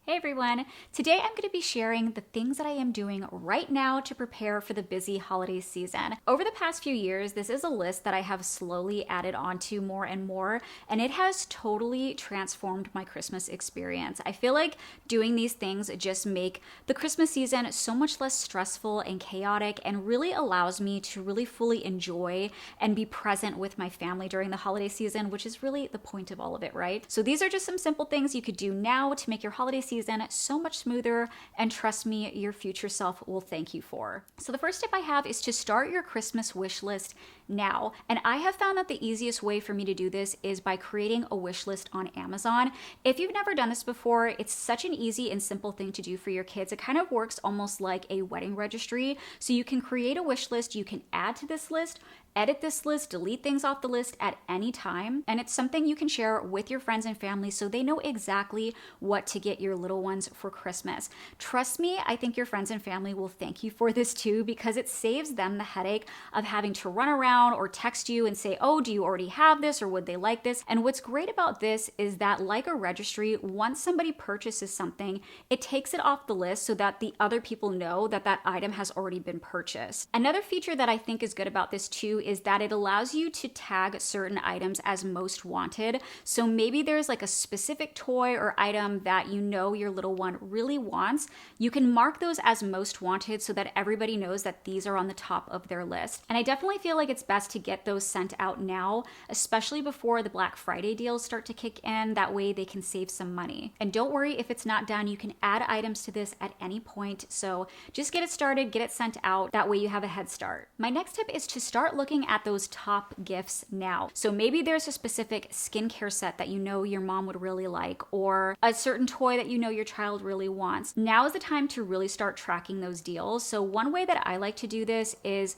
Hey everyone! Today I'm going to be sharing the things that I am doing right now to prepare for the busy holiday season. Over the past few years, this is a list that I have slowly added onto more and more, and it has totally transformed my Christmas experience. I feel like doing these things just make the Christmas season so much less stressful and chaotic, and really allows me to really fully enjoy and be present with my family during the holiday season, which is really the point of all of it, right? So these are just some simple things you could do now to make your holiday season so much smoother, and trust me, your future self will thank you for. So the first tip I have is to start your Christmas wish list now. And I have found that the easiest way for me to do this is by creating a wish list on Amazon. If you've never done this before, it's such an easy and simple thing to do for your kids. It kind of works almost like a wedding registry. So you can create a wish list, you can add to this list, edit this list, delete things off the list at any time. And it's something you can share with your friends and family so they know exactly what to get your little ones for Christmas. Trust me, I think your friends and family will thank you for this too, because it saves them the headache of having to run around or text you and say, oh, do you already have this, or would they like this? And what's great about this is that, like a registry, once somebody purchases something, it takes it off the list so that the other people know that that item has already been purchased. Another feature that I think is good about this too is that it allows you to tag certain items as most wanted. So maybe there's like a specific toy or item that you know your little one really wants. You can mark those as most wanted so that everybody knows that these are on the top of their list. And I definitely feel like it's best to get those sent out now, especially before the Black Friday deals start to kick in. That way they can save some money. And don't worry if it's not done, you can add items to this at any point. So just get it started, get it sent out. That way you have a head start. My next tip is to start looking at those top gifts now. So maybe there's a specific skincare set that you know your mom would really like, or a certain toy that you know your child really wants. Now is the time to really start tracking those deals. So one way that I like to do this is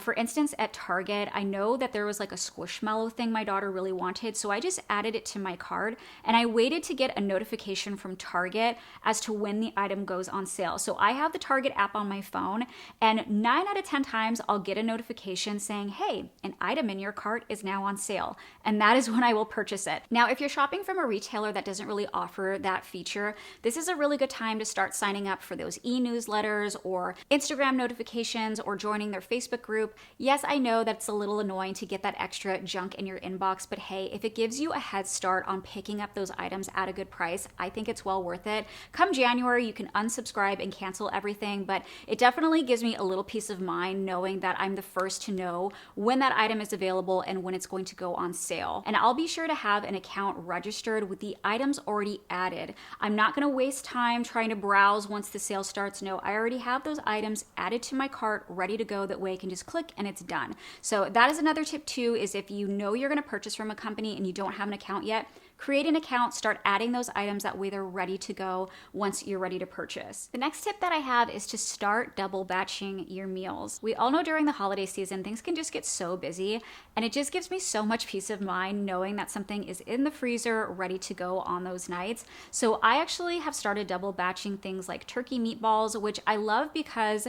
for instance, at Target, I know that there was like a Squishmallow thing my daughter really wanted, so I just added it to my cart, and I waited to get a notification from Target as to when the item goes on sale. So I have the Target app on my phone, and 9 out of 10 times I'll get a notification saying, hey, an item in your cart is now on sale, and that is when I will purchase it. Now, if you're shopping from a retailer that doesn't really offer that feature, this is a really good time to start signing up for those e-newsletters or Instagram notifications or joining their Facebook group. Yes, I know that's a little annoying to get that extra junk in your inbox, but hey, if it gives you a head start on picking up those items at a good price, I think it's well worth it. Come January, you can unsubscribe and cancel everything, but it definitely gives me a little peace of mind knowing that I'm the first to know when that item is available and when it's going to go on sale. And I'll be sure to have an account registered with the items already added. I'm not going to waste time trying to browse once the sale starts. No, I already have those items added to my cart, ready to go. That way I can just click and it's done. So that is another tip too, is if you know you're going to purchase from a company and you don't have an account yet, create an account, start adding those items. That way they're ready to go once you're ready to purchase. The next tip that I have is to start double batching your meals. We all know during the holiday season, things can just get so busy, and it just gives me so much peace of mind knowing that something is in the freezer ready to go on those nights. So I actually have started double batching things like turkey meatballs, which I love because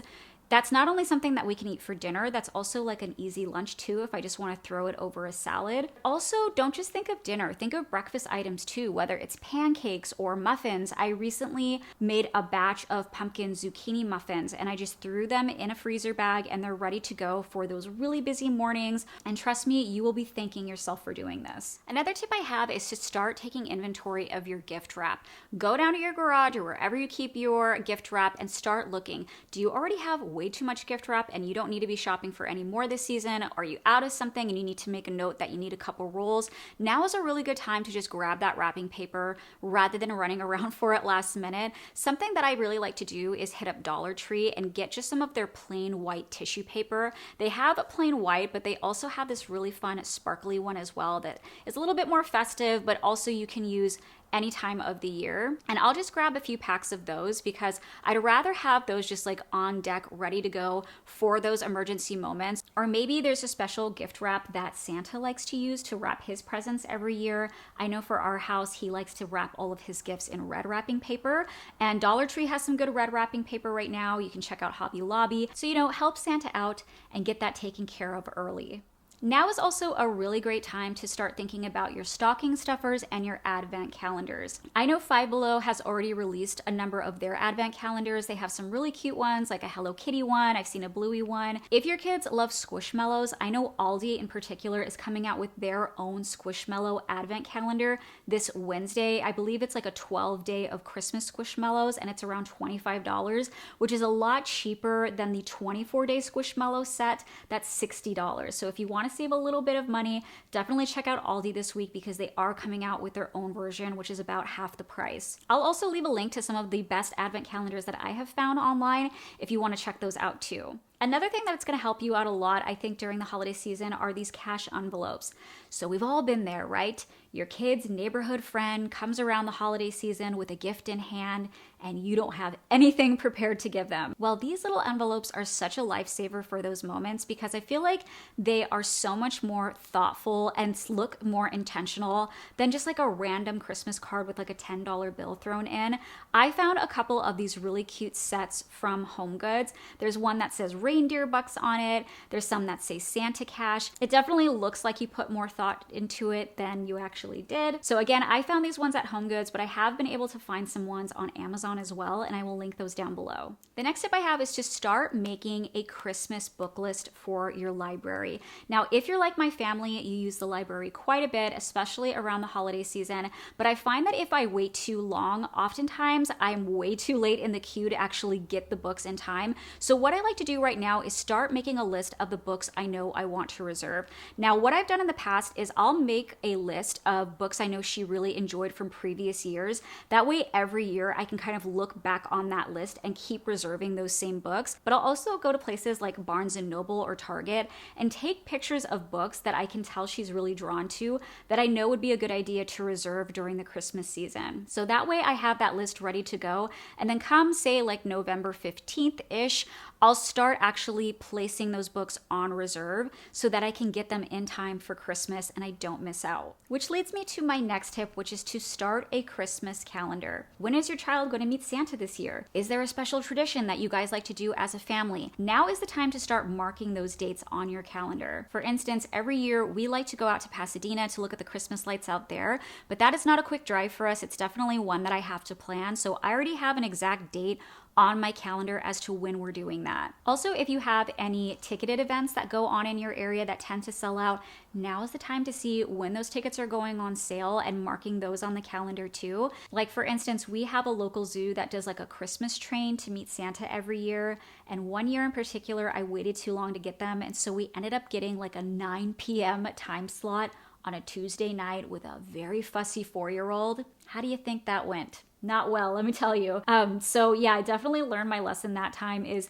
that's not only something that we can eat for dinner, that's also like an easy lunch too if I just want to throw it over a salad. Also, don't just think of dinner, think of breakfast items too, whether it's pancakes or muffins. I recently made a batch of pumpkin zucchini muffins, and I just threw them in a freezer bag, and they're ready to go for those really busy mornings. And trust me, you will be thanking yourself for doing this. Another tip I have is to start taking inventory of your gift wrap. Go down to your garage or wherever you keep your gift wrap and start looking. Do you already have way too much gift wrap and you don't need to be shopping for any more this season? Are you out of something and you need to make a note that you need a couple rolls? Now is a really good time to just grab that wrapping paper rather than running around for it last minute. Something that I really like to do is hit up Dollar Tree and get just some of their plain white tissue paper. They have a plain white, but they also have this really fun sparkly one as well that is a little bit more festive, but also you can use any time of the year. And I'll just grab a few packs of those because I'd rather have those just like on deck ready to go for those emergency moments. Or maybe there's a special gift wrap that Santa likes to use to wrap his presents every year. I know for our house, he likes to wrap all of his gifts in red wrapping paper, and Dollar Tree has some good red wrapping paper right now. You can check out Hobby Lobby. So, help Santa out and get that taken care of early. Now is also a really great time to start thinking about your stocking stuffers and your advent calendars. I know Five Below has already released a number of their advent calendars. They have some really cute ones, like a Hello Kitty one. I've seen a Bluey one. If your kids love Squishmallows, I know Aldi in particular is coming out with their own Squishmallow advent calendar this Wednesday. I believe it's like a 12-day of Christmas Squishmallows, and it's around $25, which is a lot cheaper than the 24-day Squishmallow set. That's $60. So if you want to save a little bit of money, definitely check out Aldi this week because they are coming out with their own version, which is about half the price. I'll also leave a link to some of the best advent calendars that I have found online if you want to check those out too. Another thing that's going to help you out a lot, I think, during the holiday season are these cash envelopes. So we've all been there, right? Your kid's neighborhood friend comes around the holiday season with a gift in hand, and you don't have anything prepared to give them. Well, these little envelopes are such a lifesaver for those moments because I feel like they are so much more thoughtful and look more intentional than just like a random Christmas card with like a $10 bill thrown in. I found a couple of these really cute sets from HomeGoods. There's one that says reindeer bucks on it. There's some that say Santa cash. It definitely looks like you put more thought into it than you actually did. So again, I found these ones at HomeGoods, but I have been able to find some ones on Amazon as well, and I will link those down below. The next tip I have is to start making a Christmas book list for your library. Now, if you're like my family, you use the library quite a bit, especially around the holiday season, but I find that if I wait too long, oftentimes I'm way too late in the queue to actually get the books in time. So what I like to do right now is start making a list of the books I know I want to reserve. Now, what I've done in the past is I'll make a list of books I know she really enjoyed from previous years. That way, every year I can kind of look back on that list and keep reserving those same books. But I'll also go to places like Barnes and Noble or Target and take pictures of books that I can tell she's really drawn to that I know would be a good idea to reserve during the Christmas season. So that way I have that list ready to go. And then come say like November 15th-ish, I'll start actually placing those books on reserve so that I can get them in time for Christmas and I don't miss out. Which leads me to my next tip, which is to start a Christmas calendar. When is your child going to meet Santa this year? Is there a special tradition that you guys like to do as a family? Now is the time to start marking those dates on your calendar. For instance, every year we like to go out to Pasadena to look at the Christmas lights out there, but that is not a quick drive for us. It's definitely one that I have to plan. So I already have an exact date on my calendar as to when we're doing that. Also, if you have any ticketed events that go on in your area that tend to sell out, now is the time to see when those tickets are going on sale and marking those on the calendar too. Like for instance, we have a local zoo that does like a Christmas train to meet Santa every year. And one year in particular, I waited too long to get them. And so we ended up getting like a 9 p.m. time slot on a Tuesday night with a very fussy 4-year-old. How do you think that went? Not well, let me tell you. So yeah, I definitely learned my lesson that time is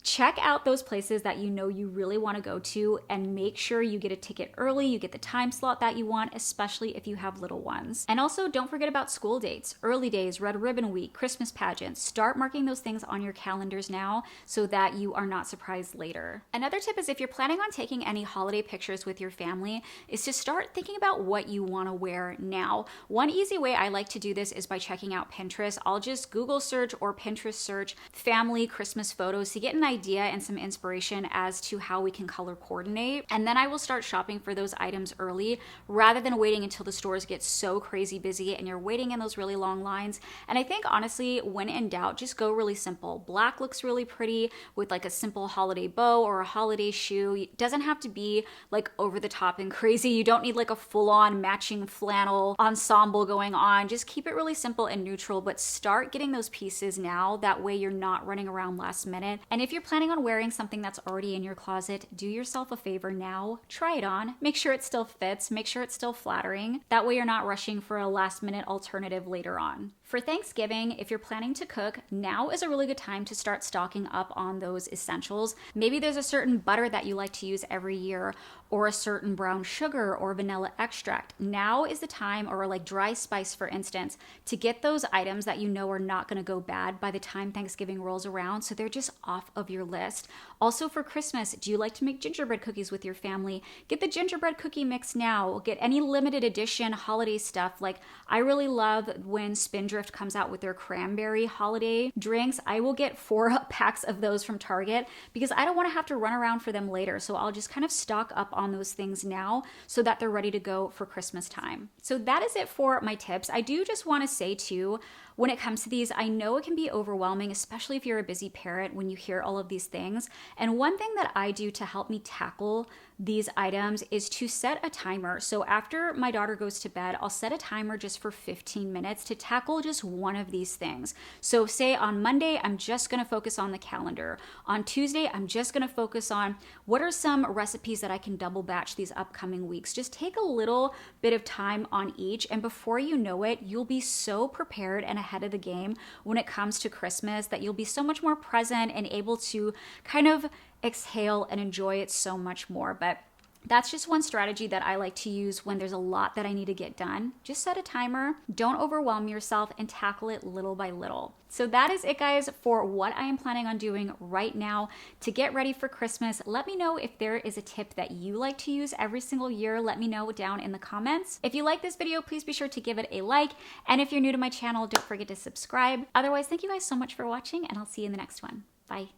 check out those places that you know you really want to go to and make sure you get a ticket early, you get the time slot that you want, especially if you have little ones. And also don't forget about school dates, early days, Red Ribbon Week, Christmas pageants. Start marking those things on your calendars now so that you are not surprised later. Another tip is if you're planning on taking any holiday pictures with your family is to start thinking about what you want to wear now. One easy way I like to do this is by checking out Pinterest. I'll just Google search or Pinterest search family Christmas photos to get an idea and some inspiration as to how we can color coordinate. And then I will start shopping for those items early rather than waiting until the stores get so crazy busy and you're waiting in those really long lines. And I think honestly, when in doubt, just go really simple. Black looks really pretty with like a simple holiday bow or a holiday shoe. It doesn't have to be like over the top and crazy. You don't need like a full-on matching flannel ensemble going on. Just keep it really simple and neutral, but start getting those pieces now. That way you're not running around last minute. And if you're planning on wearing something that's already in your closet, do yourself a favor now, try it on, make sure it still fits, make sure it's still flattering. That way you're not rushing for a last minute alternative later on. For Thanksgiving, if you're planning to cook, now is a really good time to start stocking up on those essentials. Maybe there's a certain butter that you like to use every year, or a certain brown sugar or vanilla extract. Now is the time, or like dry spice for instance, to get those items that you know are not gonna go bad by the time Thanksgiving rolls around, so they're just off of your list. Also for Christmas, do you like to make gingerbread cookies with your family? Get the gingerbread cookie mix now. Get any limited edition holiday stuff. Like I really love when Spindrift Thrift comes out with their cranberry holiday drinks, I will get 4 packs of those from Target because I don't want to have to run around for them later. So I'll just kind of stock up on those things now so that they're ready to go for Christmas time. So that is it for my tips. I do just want to say too, when it comes to these, I know it can be overwhelming, especially if you're a busy parent when you hear all of these things. And one thing that I do to help me tackle these items is to set a timer. So after my daughter goes to bed, I'll set a timer just for 15 minutes to tackle just one of these things. So say on Monday, I'm just gonna focus on the calendar. On Tuesday, I'm just gonna focus on what are some recipes that I can double batch these upcoming weeks. Just take a little bit of time on each, and before you know it, you'll be so prepared and ahead of the game when it comes to Christmas that you'll be so much more present and able to kind of exhale and enjoy it so much more. But that's just one strategy that I like to use when there's a lot that I need to get done. Just set a timer, don't overwhelm yourself, and tackle it little by little. So that is it, guys, for what I am planning on doing right now to get ready for Christmas. Let me know if there is a tip that you like to use every single year. Let me know down in the comments. If you like this video, please be sure to give it a like. And if you're new to my channel, don't forget to subscribe. Otherwise, thank you guys so much for watching, and I'll see you in the next one. Bye.